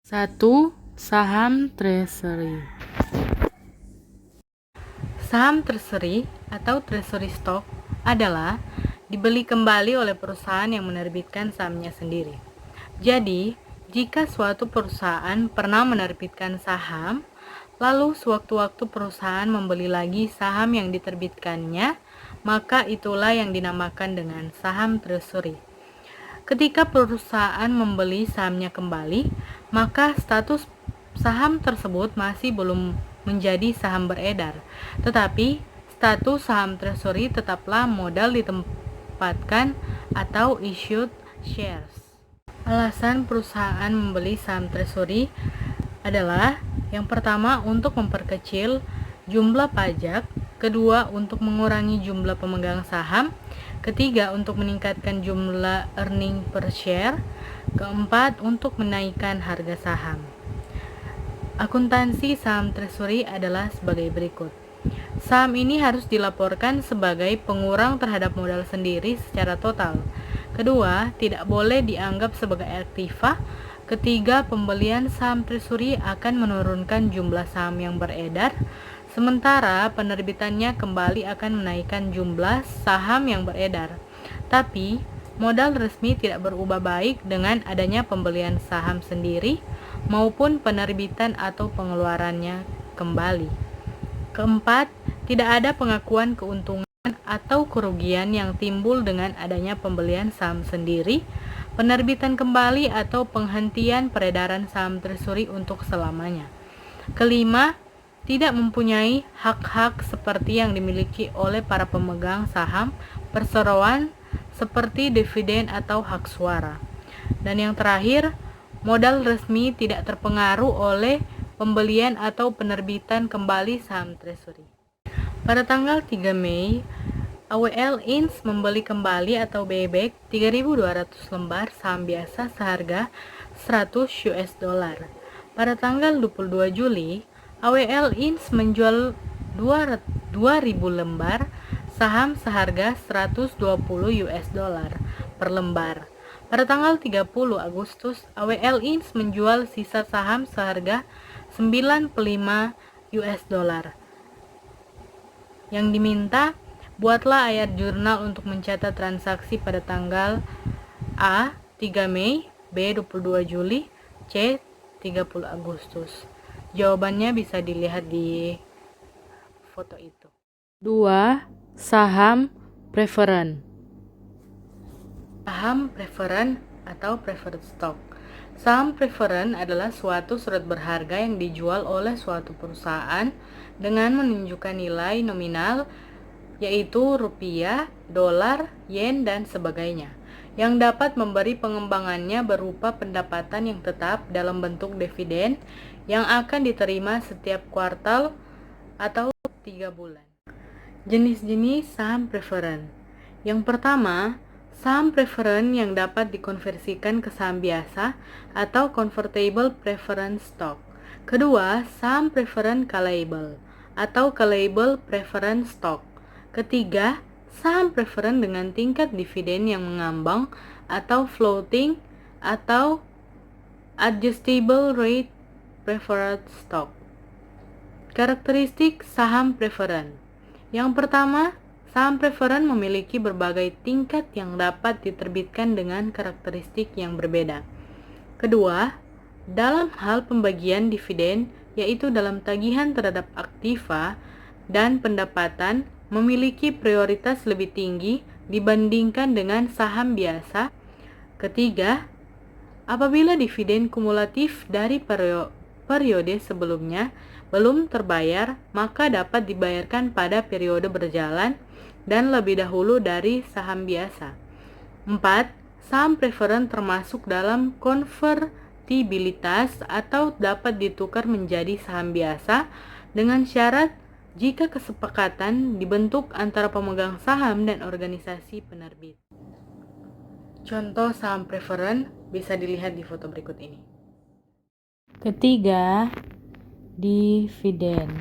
1. Saham treasury. Saham treasury atau treasury stock adalah dibeli kembali oleh perusahaan yang menerbitkan sahamnya sendiri. Jadi, jika suatu perusahaan pernah menerbitkan saham, lalu sewaktu-waktu perusahaan membeli lagi saham yang diterbitkannya, maka itulah yang dinamakan dengan saham treasury. Ketika perusahaan membeli sahamnya kembali, maka status saham tersebut masih belum menjadi saham beredar, tetapi status saham treasury tetaplah modal ditempatkan atau issued shares. Alasan perusahaan membeli saham treasury adalah yang pertama untuk memperkecil jumlah pajak, kedua untuk mengurangi jumlah pemegang saham, ketiga untuk meningkatkan jumlah earning per share, keempat untuk menaikkan harga saham. Akuntansi saham treasury adalah sebagai berikut. Saham ini harus dilaporkan sebagai pengurang terhadap modal sendiri secara total. Kedua, tidak boleh dianggap sebagai aktiva. Ketiga, pembelian saham treasury akan menurunkan jumlah saham yang beredar, sementara penerbitannya kembali akan menaikkan jumlah saham yang beredar. Tapi, modal resmi tidak berubah baik dengan adanya pembelian saham sendiri maupun penerbitan atau pengeluarannya kembali. Keempat, tidak ada pengakuan keuntungan atau kerugian yang timbul dengan adanya pembelian saham sendiri, penerbitan kembali atau penghentian peredaran saham treasury untuk selamanya. Kelima, tidak mempunyai hak-hak seperti yang dimiliki oleh para pemegang saham perseroan seperti dividen atau hak suara. Dan yang terakhir, modal resmi tidak terpengaruh oleh pembelian atau penerbitan kembali saham treasury. Pada tanggal 3 Mei, AWL Inc. membeli kembali atau buyback 3.200 lembar saham biasa seharga $100. Pada tanggal 22 Juli, AWL Inc. menjual 2.000 lembar saham seharga $120 per lembar. Pada tanggal 30 Agustus, AWL Inc. menjual sisa saham seharga $95. Yang diminta, buatlah ayat jurnal untuk mencatat transaksi pada tanggal A. 3 Mei, B. 22 Juli, C. 30 Agustus. Jawabannya bisa dilihat di foto itu. 2. Saham preferred. Saham preferred atau preferred stock. Saham preferred adalah suatu surat berharga yang dijual oleh suatu perusahaan dengan menunjukkan nilai nominal yaitu rupiah, dolar, yen, dan sebagainya, yang dapat memberi pengembangannya berupa pendapatan yang tetap dalam bentuk dividen yang akan diterima setiap kuartal atau 3 bulan. Jenis-jenis saham preferred. Yang pertama, saham preferred yang dapat dikonversikan ke saham biasa atau convertible preferred stock. Kedua, saham preferred callable atau callable preferred stock. Ketiga, saham preferred dengan tingkat dividen yang mengambang atau floating atau adjustable rate preferred stock. Karakteristik saham preferred. Yang pertama, saham preferred memiliki berbagai tingkat yang dapat diterbitkan dengan karakteristik yang berbeda. Kedua, dalam hal pembagian dividen, yaitu dalam tagihan terhadap aktiva dan pendapatan, memiliki prioritas lebih tinggi dibandingkan dengan saham biasa. Ketiga, apabila dividen kumulatif dari periode sebelumnya belum terbayar, maka dapat dibayarkan pada periode berjalan dan lebih dahulu dari saham biasa. 4. Saham preferred termasuk dalam konvertibilitas atau dapat ditukar menjadi saham biasa dengan syarat jika kesepakatan dibentuk antara pemegang saham dan organisasi penerbit. Contoh saham preferred bisa dilihat di foto berikut ini. Ketiga, dividen.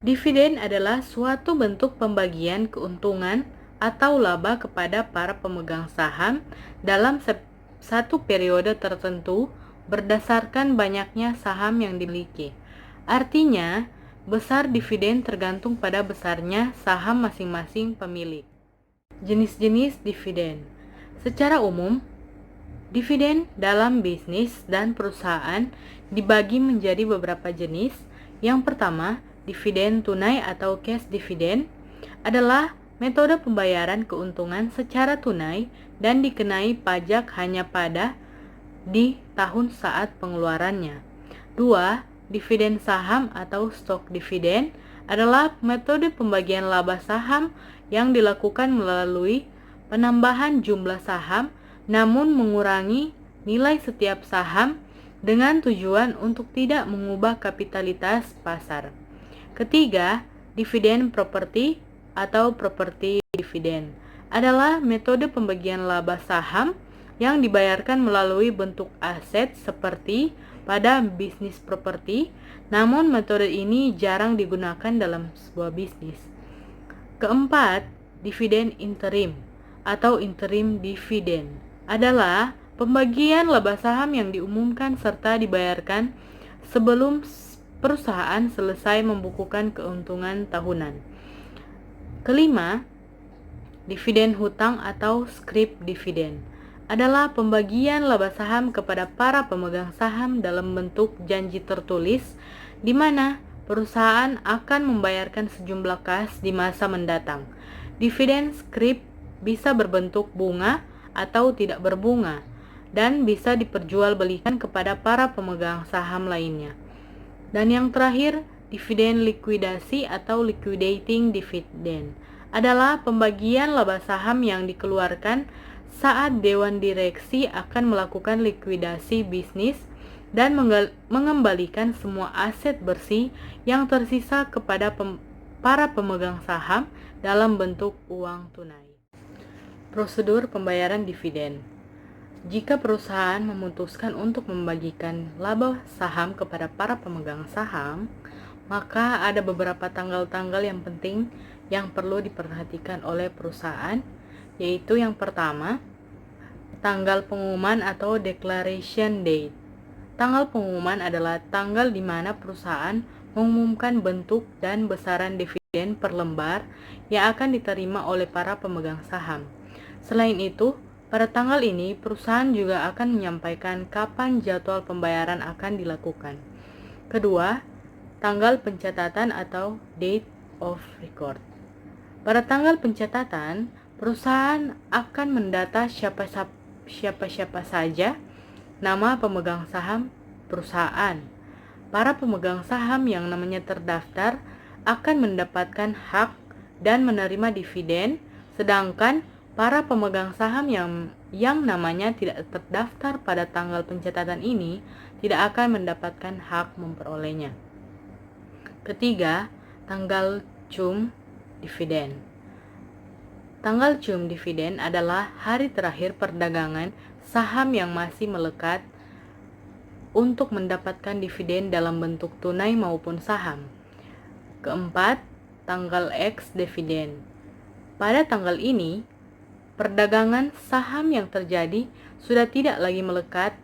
Dividen adalah suatu bentuk pembagian keuntungan atau laba kepada para pemegang saham dalam satu periode tertentu berdasarkan banyaknya saham yang dimiliki. Artinya, besar dividen tergantung pada besarnya saham masing-masing pemilik. Jenis-jenis dividen. Secara umum, dividen dalam bisnis dan perusahaan dibagi menjadi beberapa jenis. Yang pertama, dividen tunai atau cash dividend adalah metode pembayaran keuntungan secara tunai dan dikenai pajak hanya pada di tahun saat pengeluarannya. 2. Dividen saham atau stock dividend adalah metode pembagian laba saham yang dilakukan melalui penambahan jumlah saham namun mengurangi nilai setiap saham dengan tujuan untuk tidak mengubah kapitalitas pasar. Ketiga, dividen properti atau property dividend adalah metode pembagian laba saham yang dibayarkan melalui bentuk aset seperti pada bisnis properti, namun metode ini jarang digunakan dalam sebuah bisnis. Keempat, dividen interim atau interim dividend adalah pembagian laba saham yang diumumkan serta dibayarkan sebelum perusahaan selesai membukukan keuntungan tahunan. Kelima, dividen hutang atau scrip dividend adalah pembagian laba saham kepada para pemegang saham dalam bentuk janji tertulis di mana perusahaan akan membayarkan sejumlah kas di masa mendatang. Dividen scrip bisa berbentuk bunga atau tidak berbunga dan bisa diperjualbelikan kepada para pemegang saham lainnya. Dan yang terakhir, dividen likuidasi atau liquidating dividend adalah pembagian laba saham yang dikeluarkan saat dewan direksi akan melakukan likuidasi bisnis dan mengembalikan semua aset bersih yang tersisa kepada para pemegang saham dalam bentuk uang tunai. Prosedur pembayaran dividen. Jika perusahaan memutuskan untuk membagikan laba saham kepada para pemegang saham, maka ada beberapa tanggal-tanggal yang penting yang perlu diperhatikan oleh perusahaan, yaitu yang pertama, tanggal pengumuman atau declaration date. Tanggal pengumuman adalah tanggal di mana perusahaan mengumumkan bentuk dan besaran dividen per lembar yang akan diterima oleh para pemegang saham. Selain itu, pada tanggal ini perusahaan juga akan menyampaikan kapan jadwal pembayaran akan dilakukan. Kedua, tanggal pencatatan atau date of record. Pada tanggal pencatatan, perusahaan akan mendata siapa saja nama pemegang saham perusahaan. Para pemegang saham yang namanya terdaftar akan mendapatkan hak dan menerima dividen, sedangkan para pemegang saham yang namanya tidak terdaftar pada tanggal pencatatan ini tidak akan mendapatkan hak memperolehnya. Ketiga, tanggal cum dividen. Tanggal cum dividen adalah hari terakhir perdagangan saham yang masih melekat untuk mendapatkan dividen dalam bentuk tunai maupun saham. Keempat, tanggal ex dividen. Pada tanggal ini, perdagangan saham yang terjadi sudah tidak lagi melekat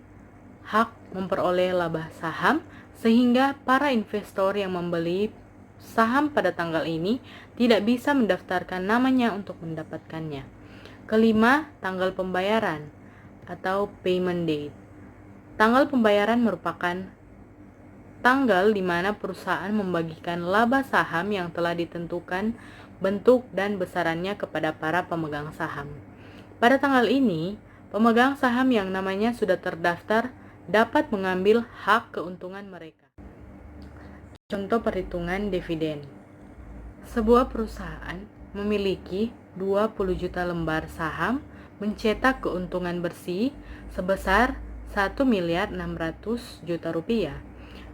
hak memperoleh laba saham, sehingga para investor yang membeli saham pada tanggal ini tidak bisa mendaftarkan namanya untuk mendapatkannya. Kelima, tanggal pembayaran atau payment date. Tanggal pembayaran merupakan tanggal di mana perusahaan membagikan laba saham yang telah ditentukan bentuk dan besarannya kepada para pemegang saham. Pada tanggal ini, pemegang saham yang namanya sudah terdaftar dapat mengambil hak keuntungan mereka. Contoh perhitungan dividen. Sebuah perusahaan memiliki 20 juta lembar saham mencetak keuntungan bersih sebesar 1.600.000.000 rupiah.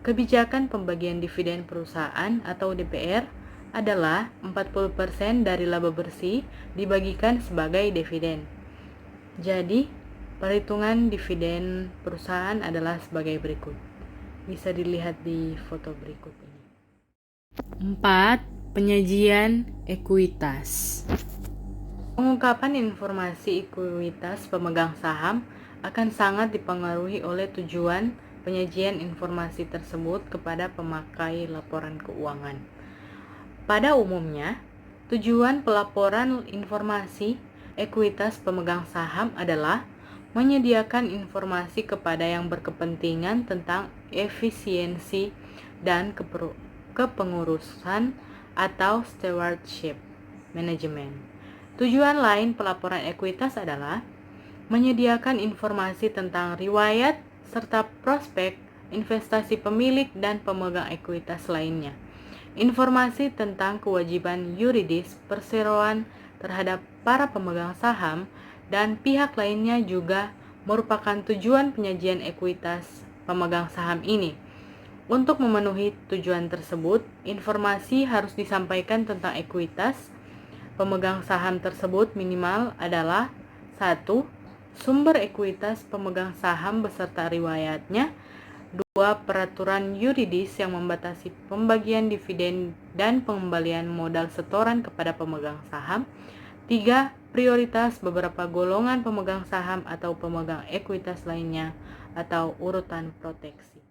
Kebijakan pembagian dividen perusahaan atau DPR adalah 40% dari laba bersih dibagikan sebagai dividen. Jadi, perhitungan dividen perusahaan adalah sebagai berikut. Bisa dilihat di foto berikut ini. 4. Penyajian ekuitas. Pengungkapan informasi ekuitas pemegang saham akan sangat dipengaruhi oleh tujuan penyajian informasi tersebut kepada pemakai laporan keuangan. Pada umumnya, tujuan pelaporan informasi ekuitas pemegang saham adalah menyediakan informasi kepada yang berkepentingan tentang efisiensi dan kepengurusan atau stewardship management. Tujuan lain pelaporan ekuitas adalah menyediakan informasi tentang riwayat serta prospek investasi pemilik dan pemegang ekuitas lainnya. Informasi tentang kewajiban yuridis perseroan terhadap para pemegang saham dan pihak lainnya juga merupakan tujuan penyajian ekuitas pemegang saham ini. Untuk memenuhi tujuan tersebut, informasi harus disampaikan tentang ekuitas pemegang saham tersebut minimal adalah 1. Sumber ekuitas pemegang saham beserta riwayatnya. 2. Peraturan yuridis yang membatasi pembagian dividen dan pengembalian modal setoran kepada pemegang saham. 3. Prioritas beberapa golongan pemegang saham atau pemegang ekuitas lainnya atau urutan proteksi.